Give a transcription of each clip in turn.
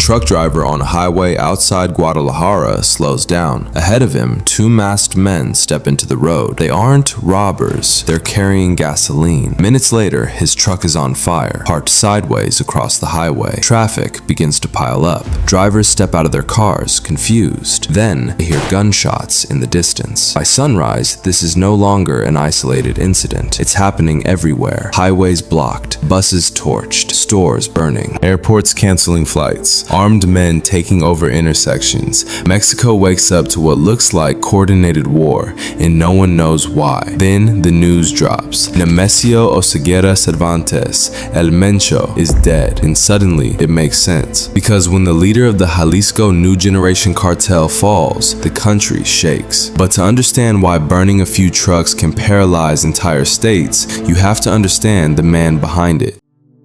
truck driver on a highway outside Guadalajara slows down. Ahead of him, two masked men step into the road. They aren't robbers, they're carrying gasoline. Minutes later, his truck is on fire, parked sideways across the highway. Traffic begins to pile up. Drivers step out of their cars, confused. Then, they hear gunshots in the distance. By sunrise, this is no longer an isolated incident. It's happening everywhere. Highways blocked, buses torched, stores burning, airports canceling flights, armed men taking over intersections. Mexico wakes up to what looks like coordinated war, and no one knows why. Then the news drops. Nemesio Oseguera Cervantes, El Mencho, is dead, and suddenly it makes sense. Because when the leader of the Jalisco New Generation Cartel falls, the country shakes. But to understand why burning a few trucks can paralyze entire states, you have to understand the man behind it.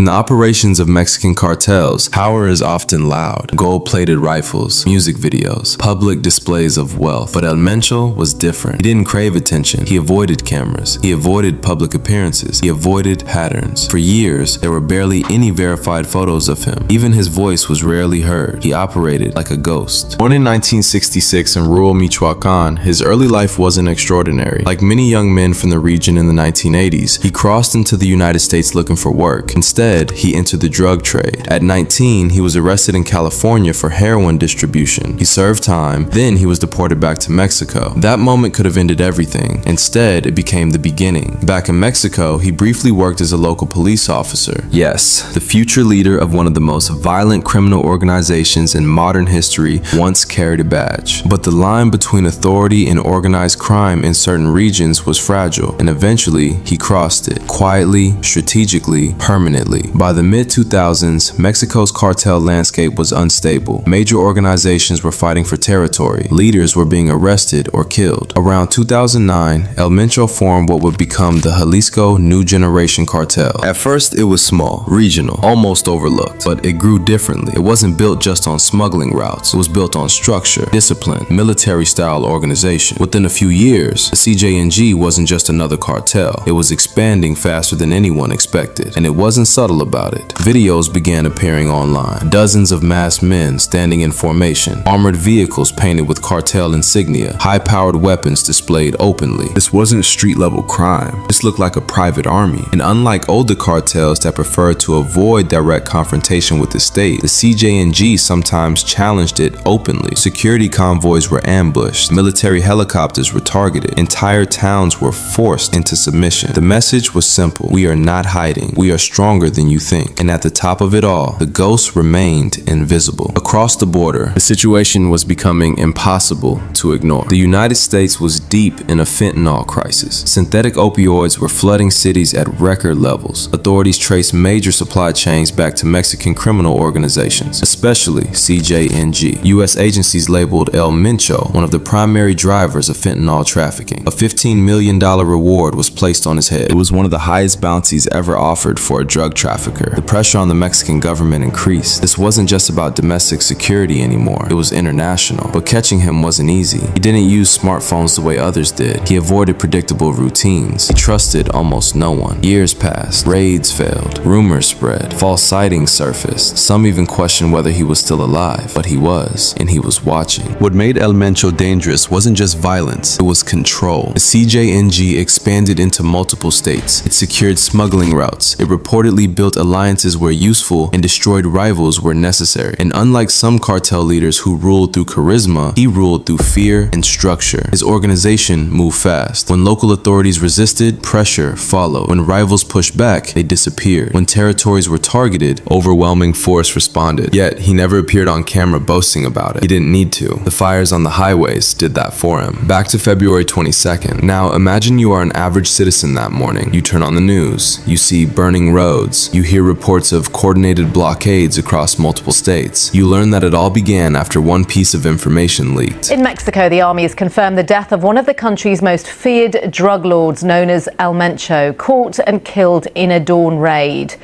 In the operations of Mexican cartels, power is often loud. Gold-plated rifles, music videos, public displays of wealth. But El Mencho was different. He didn't crave attention. He avoided cameras. He avoided public appearances. He avoided patterns. For years, there were barely any verified photos of him. Even his voice was rarely heard. He operated like a ghost. Born in 1966 in rural Michoacan, his early life wasn't extraordinary. Like many young men from the region in the 1980s, he crossed into the United States looking for work. Instead, he entered the drug trade. At 19, he was arrested in California for heroin distribution. He served time, then he was deported back to Mexico. That moment could have ended everything. Instead, it became the beginning. Back in Mexico, he briefly worked as a local police officer. Yes, the future leader of one of the most violent criminal organizations in modern history once carried a badge. But the line between authority and organized crime in certain regions was fragile, and eventually he crossed it, quietly, strategically, permanently. By the mid-2000s, Mexico's cartel landscape was unstable. Major organizations were fighting for territory. Leaders were being arrested or killed. Around 2009, El Mencho formed what would become the Jalisco New Generation Cartel. At first, it was small, regional, almost overlooked, but it grew differently. It wasn't built just on smuggling routes. It was built on structure, discipline, military-style organization. Within a few years, the CJNG wasn't just another cartel. It was expanding faster than anyone expected, and it wasn't subtle about it. Videos began appearing online. Dozens of masked men standing in formation, armored vehicles painted with cartel insignia, high-powered weapons displayed openly. This wasn't street-level crime. This looked like a private army. And unlike older cartels that preferred to avoid direct confrontation with the state, the CJNG sometimes challenged it openly. Security convoys were ambushed. Military helicopters were targeted. Entire towns were forced into submission. The message was simple. We are not hiding. We are stronger than you think. And at the top of it all, the ghost remained invisible. Across the border, the situation was becoming impossible to ignore. The United States was deep in a fentanyl crisis. Synthetic opioids were flooding cities at record levels. Authorities traced major supply chains back to Mexican criminal organizations, especially CJNG. U.S. agencies labeled El Mencho one of the primary drivers of fentanyl trafficking. A $15 million reward was placed on his head. It was one of the highest bounties ever offered for a drug trafficker. The pressure on the Mexican government increased. This wasn't just about domestic security anymore. It was international. But catching him wasn't easy. He didn't use smartphones the way others did. He avoided predictable routines. He trusted almost no one. Years passed. Raids failed. Rumors spread. False sightings surfaced. Some even questioned whether he was still alive. But he was, and he was watching. What made El Mencho dangerous wasn't just violence. It was control. The CJNG expanded into multiple states. It secured smuggling routes. It reportedly built alliances where useful and destroyed rivals were necessary. And unlike some cartel leaders who ruled through charisma, he ruled through fear and structure. His organization moved fast. When local authorities resisted, pressure followed. When rivals pushed back, they disappeared. When territories were targeted, overwhelming force responded. Yet, he never appeared on camera boasting about it. He didn't need to. The fires on the highways did that for him. Back to February 22nd. Now, imagine you are an average citizen that morning. You turn on the news. You see burning roads. You hear reports of coordinated blockades across multiple states. You learn that it all began after one piece of information leaked. In Mexico, the army has confirmed the death of one of the country's most feared drug lords, known as El Mencho, caught and killed in a dawn raid.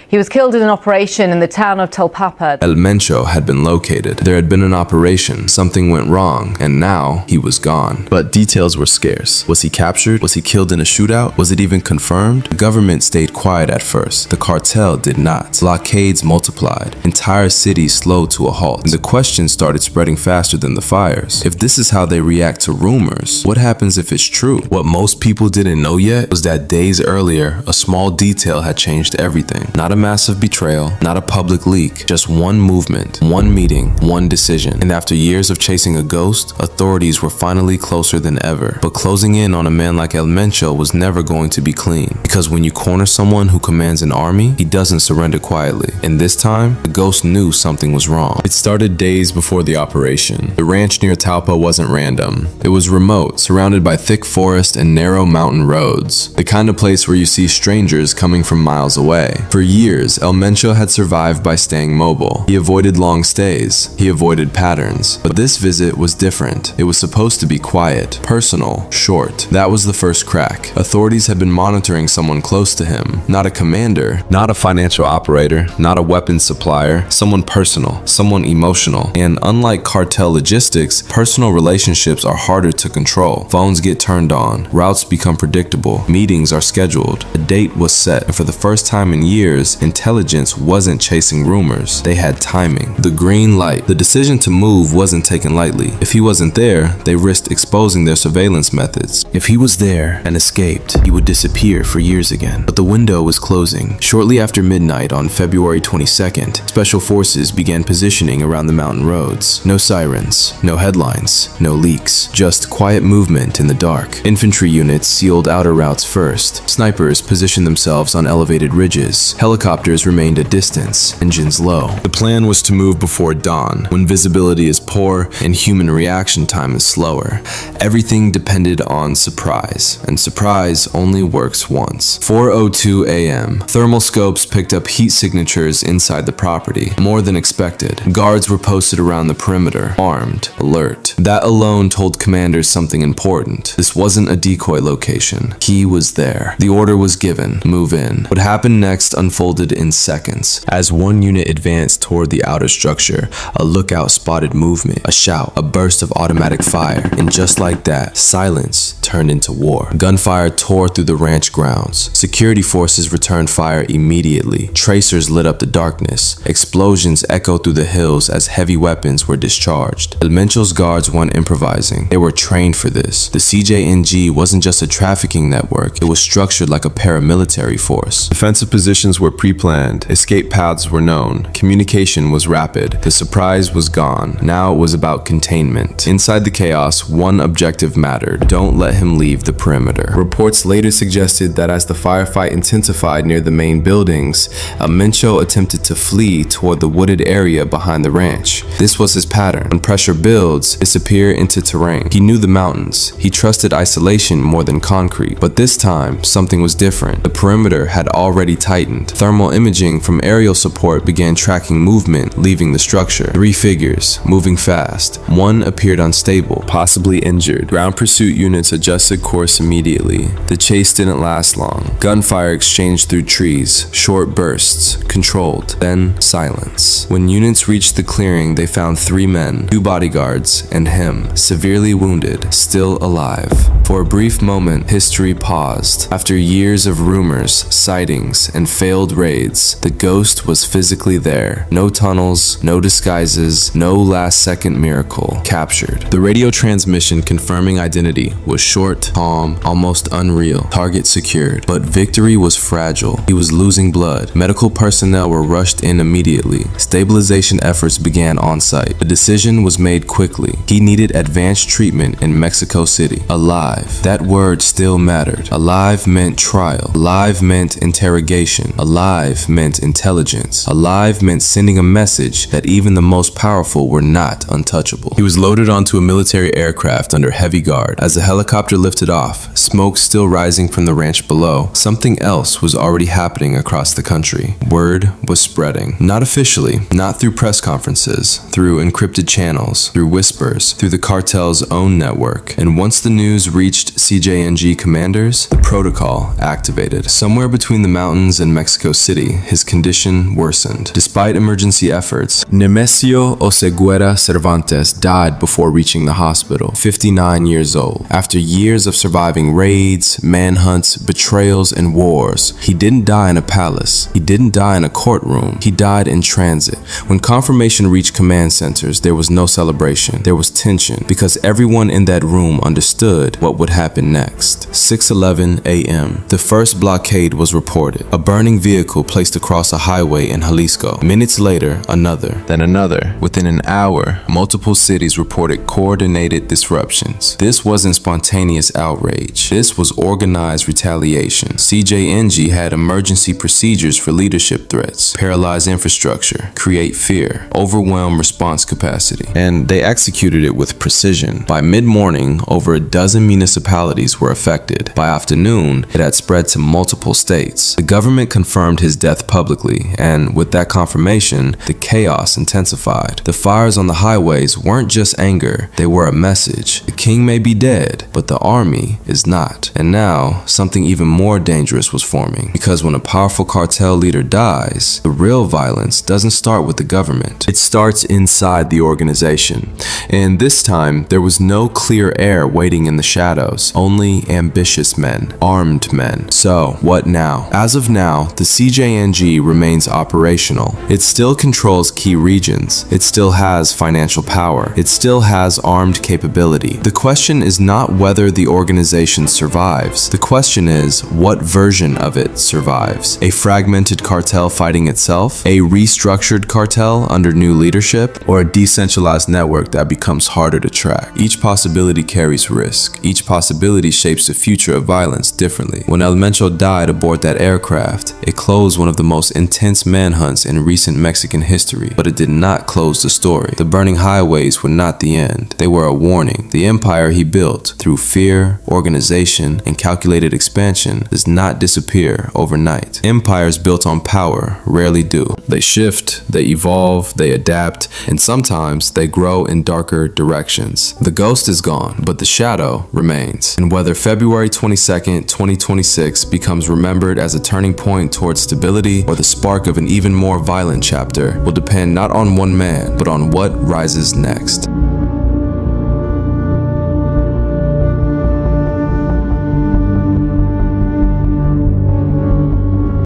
He was killed in an operation in the town of Telpapa. El Mencho had been located. There had been an operation, something went wrong, and now he was gone. But details were scarce. Was he captured? Was he killed in a shootout? Was it even confirmed? The government stayed quiet at first. The cartel did not. Blockades multiplied. Entire cities slowed to a halt. And the questions started spreading faster than the fires. If this is how they react to rumors, what happens if it's true? What most people didn't know yet was that days earlier, a small detail had changed everything. Not a massive betrayal, not a public leak, just one movement, one meeting, one decision. And after years of chasing a ghost, authorities were finally closer than ever. But closing in on a man like El Mencho was never going to be clean. Because when you corner someone who commands an army, he doesn't surrender quietly. And this time, the ghost knew something was wrong. It started days before the operation. The ranch near Talpa wasn't random. It was remote, surrounded by thick forest and narrow mountain roads. The kind of place where you see strangers coming from miles away. For years, El Mencho had survived by staying mobile. He avoided long stays. He avoided patterns. But this visit was different. It was supposed to be quiet, personal, short. That was the first crack. Authorities had been monitoring someone close to him. Not a commander, not a financial operator, not a weapons supplier, someone personal, someone emotional. And unlike cartel logistics, personal relationships are harder to control. Phones get turned on, routes become predictable, meetings are scheduled. A date was set, and for the first time in years, intelligence wasn't chasing rumors. They had timing. The green light. The decision to move wasn't taken lightly. If he wasn't there, they risked exposing their surveillance methods. If he was there and escaped, he would disappear for years again. But the window was closing. Shortly after midnight on February 22nd, special forces began positioning around the mountain roads. No sirens, no headlines, no leaks, just quiet movement in the dark. Infantry units sealed outer routes first. Snipers positioned themselves on elevated ridges. Helicopters remained at distance, engines low. The plan was to move before dawn, when visibility is poor and human reaction time is slower. Everything depended on surprise, and surprise only works once. 4:02 a.m. Thermal scopes picked up heat signatures inside the property. More than expected. Guards were posted around the perimeter, armed, alert. That alone told commanders something important. This wasn't a decoy location. He was there. The order was given. Move in. What happened next unfolded in seconds. As one unit advanced toward the outer structure, a lookout spotted movement, a shout, a burst of automatic fire, and just like that, silence turned into war. Gunfire tore through the ranch grounds. Security forces returned fire immediately. Tracers lit up the darkness. Explosions echoed through the hills as heavy weapons were discharged. El Mencho's guards weren't improvising. They were trained for this. The CJNG wasn't just a trafficking network. It was structured like a paramilitary force. Defensive positions were pre-planned. Escape paths were known. Communication was rapid. The surprise was gone. Now it was about containment. Inside the chaos, one objective mattered. Don't let him leave the perimeter. Reports later suggested that as the firefight intensified near the main buildings, Mencho attempted to flee toward the wooded area behind the ranch. This was his pattern. When pressure builds, disappear into terrain. He knew the mountains. He trusted isolation more than concrete. But this time, something was different. The perimeter had already tightened. Thermal imaging from aerial support began tracking movement leaving the structure. 3 figures, moving fast. One appeared unstable, possibly injured. Ground pursuit units adjusted course immediately. The chase didn't last long. Gunfire exchanged through trees, short bursts, controlled, then silence. When units reached the clearing, they found 3 men, 2 bodyguards, and him, severely wounded, still alive. For a brief moment, history paused. After years of rumors, sightings, and failed raids, the ghost was physically there. No tunnels, no disguises, no last-second miracle. Captured. The radio transmission confirming identity was short, calm, almost unreal. Target secured. But victory was fragile. He was losing blood. Medical personnel were rushed in immediately. Stabilization efforts began on-site. A decision was made quickly. He needed advanced treatment in Mexico City. Alive. That word still mattered. Alive meant trial. Alive meant interrogation. Alive meant intelligence. Alive meant sending a message that even the most powerful were not untouchable. He was loaded onto a military aircraft under heavy guard. As the helicopter lifted off, smoke still rising from the ranch below, something else was already happening across the country. Word was spreading. Not officially, not through press conferences, through encrypted channels, through whispers, through the cartel's own network. And once the news reached CJNG commanders, the protocol activated. Somewhere between the mountains and Mexico City, his condition worsened. Despite emergency efforts, Nemesio Oseguera Cervantes died before reaching the hospital, 59 years old. After years of surviving raids, manhunts, betrayals, and wars, he didn't die in a palace. He didn't die in a courtroom. He died in transit. When confirmation reached command centers, there was no celebration. There was tension because everyone in that room understood what would happen next. 6:11 a.m. The first blockade was reported. A burning vehicle placed across a highway in Jalisco. Minutes later, another, then another. Within an hour, multiple cities reported coordinated disruptions. This wasn't spontaneous outrage. This was organized retaliation. CJNG had emergency procedures for leadership threats, paralyze infrastructure, create fear, overwhelm response capacity, and they executed it with precision. By mid-morning, over a dozen municipalities were affected. By afternoon, it had spread to multiple states. The government confirmed his death publicly, and with that confirmation, the chaos intensified. The fires on the highways weren't just anger, they were a message. The king may be dead, but the army is not. And now, something even more dangerous was forming, because when a powerful cartel leader dies, the real violence doesn't start with the government. It starts inside the organization. And this time, there was no clear heir waiting in the shadows, only ambitious men, armed men. So, what now? As of now, the CJNG remains operational. It still controls key regions. It still has financial power. It still has armed capability. The question is not whether the organization survives. The question is, what version of it survives? A fragmented cartel fighting itself? A restructured cartel under new leadership? Or a decentralized network that becomes harder to track? Each possibility carries risk. Each possibility shapes the future of violence differently. When Mencho died aboard that aircraft, it closed one of the most intense manhunts in recent Mexican history, but it did not close the story. The burning highways were not the end. They were a warning. The empire he built through fear, organization, and calculated expansion does not disappear overnight. Empires built on power rarely do. They shift, they evolve, they adapt, and sometimes they grow in darker directions. The ghost is gone, but the shadow remains. And whether February 22nd, 2026 becomes remembered as a turning point towards stability or the spark of an even more violent chapter will depend not on one man, but on what rises next.